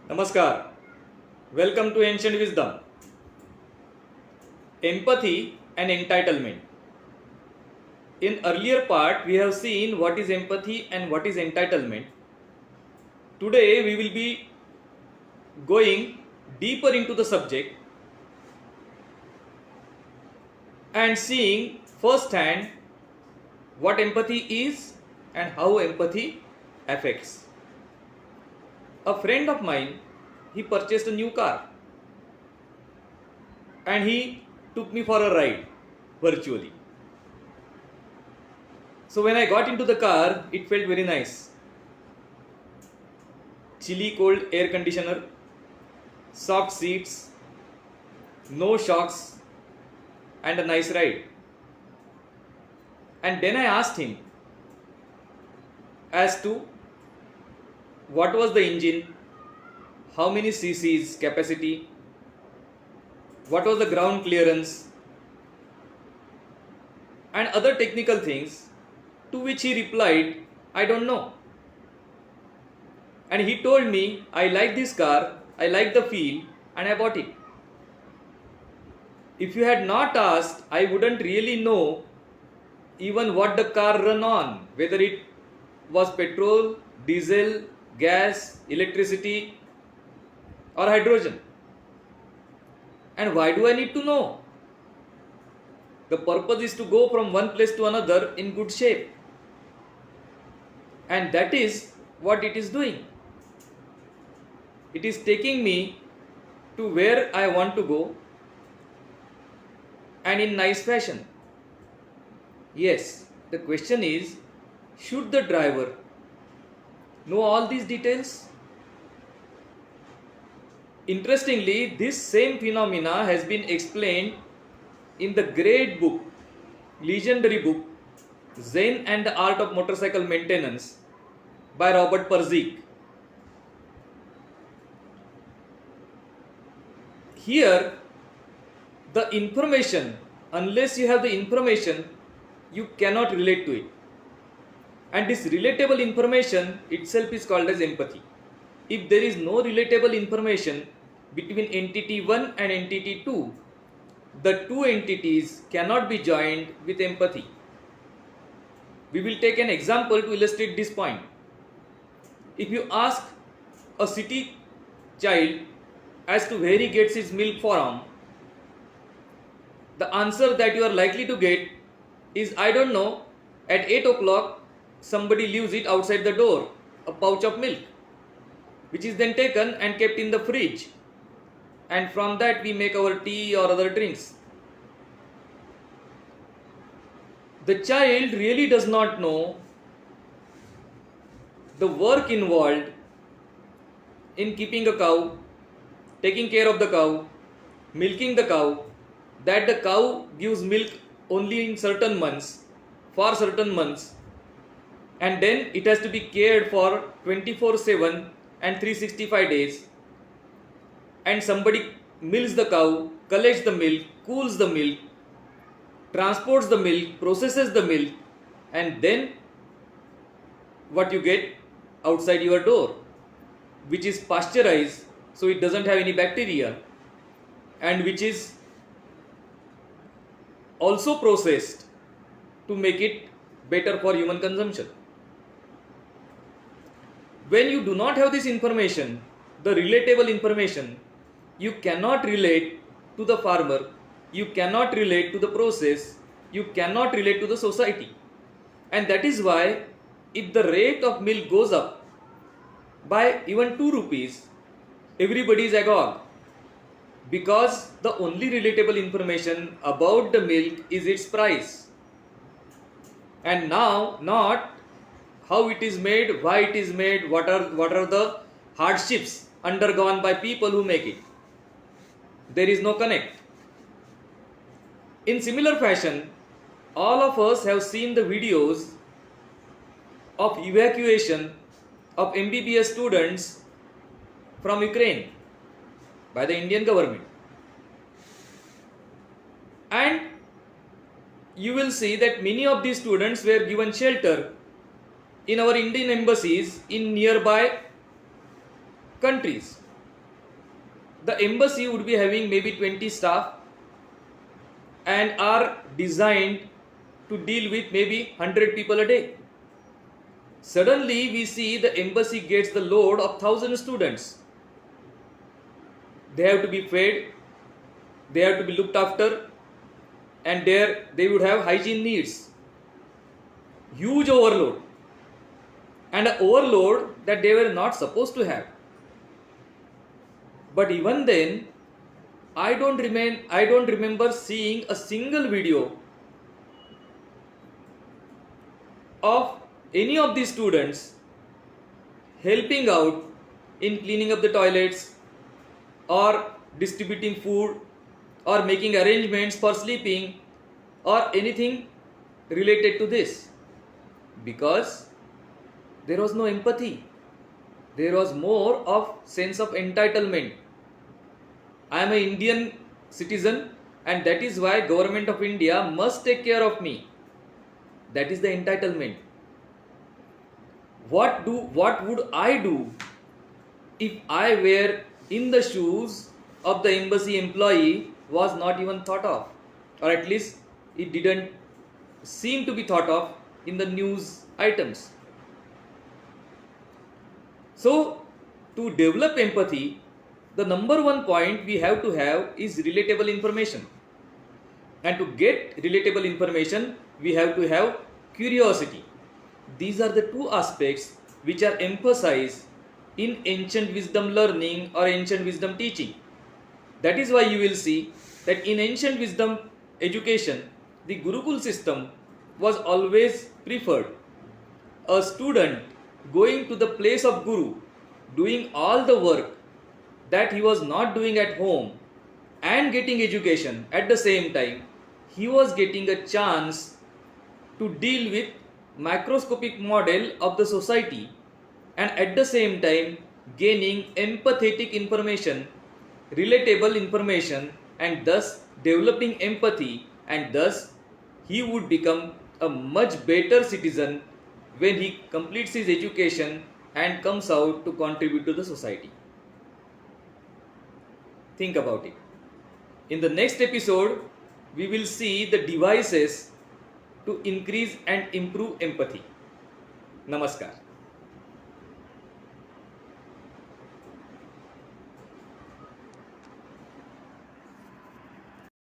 Namaskar. Welcome to Ancient Wisdom. Empathy and entitlement. In earlier part, we have seen what is empathy and what is entitlement. Today, we will be going deeper into the subject and seeing firsthand what empathy is and how empathy affects. A friend of mine, he purchased a new car and he took me for a ride virtually. So when I got into the car, it felt very nice. Chilly cold air conditioner, soft seats, no shocks, and a nice ride. And then I asked him as to what was the engine, how many cc's capacity, what was the ground clearance, and other technical things, to which he replied, I don't know. And he told me, I like this car, I like the feel, and I bought it. If you had not asked, I wouldn't really know even what the car run on, whether it was petrol, diesel, gas, electricity, or hydrogen. And why do I need to know? The purpose is to go from one place to another in good shape. And that is what it is doing. It is taking me to where I want to go and in nice fashion. Yes, the question is, should the driver know all these details? Interestingly, this same phenomena has been explained in the great book, legendary book, Zen and the Art of Motorcycle Maintenance by Robert Perzik. Here, the information, unless you have the information, you cannot relate to it. And this relatable information itself is called as empathy. If there is no relatable information between entity 1 and entity 2, the two entities cannot be joined with empathy. We will take an example to illustrate this point. If you ask a city child as to where he gets his milk from, the answer that you are likely to get is, I don't know, at 8 o'clock somebody leaves it outside the door, a pouch of milk, which is then taken and kept in the fridge, and from that we make our tea or other drinks. The child really does not know the work involved in keeping a cow, taking care of the cow, milking the cow, that the cow gives milk only in certain months, for certain months, and then it has to be cared for 24/7 and 365 days, and somebody milks the cow, collects the milk, cools the milk, transports the milk, processes the milk, and then what you get outside your door, which is pasteurized, so it doesn't have any bacteria, and which is also processed to make it better for human consumption. When you do not have this information, the relatable information, you cannot relate to the farmer, you cannot relate to the process, you cannot relate to the society. And that is why if the rate of milk goes up by even 2 rupees, everybody is agog, because the only relatable information about the milk is its price. And now not how it is made, why it is made, what are the hardships undergone by people who make it. There is no connect. In similar fashion, all of us have seen the videos of evacuation of MBBS students from Ukraine by the Indian government. And you will see that many of these students were given shelter in our Indian embassies in nearby countries. the embassy would be having maybe 20 staff and are designed to deal with maybe 100 people a day. Suddenly we see the embassy gets the load of 1,000 students. They have to be fed, they have to be looked after, and there they would have hygiene needs. Huge overload, and an overload that they were not supposed to have. But even then, I don't remember seeing a single video of any of these students helping out in cleaning up the toilets or distributing food or making arrangements for sleeping or anything related to this, because there was no empathy. There was more of sense of entitlement. I am an Indian citizen and that is why Government of India must take care of me. That is the entitlement. What would I do if I were in the shoes of the embassy employee was not even thought of, or at least it didn't seem to be thought of in the news items. So to develop empathy, the number one point we have to have is relatable information. And to get relatable information, we have to have curiosity. These are the two aspects which are emphasized in ancient wisdom learning or ancient wisdom teaching. That is why you will see that in ancient wisdom education, the Gurukul system was always preferred. A student going to the place of Guru, doing all the work that he was not doing at home and getting education at the same time, he was getting a chance to deal with macroscopic model of the society and at the same time gaining empathetic information, relatable information, and thus developing empathy, and thus he would become a much better citizen when he completes his education and comes out to contribute to the society. Think about it. In the next episode, we will see the devices to increase and improve empathy. Namaskar.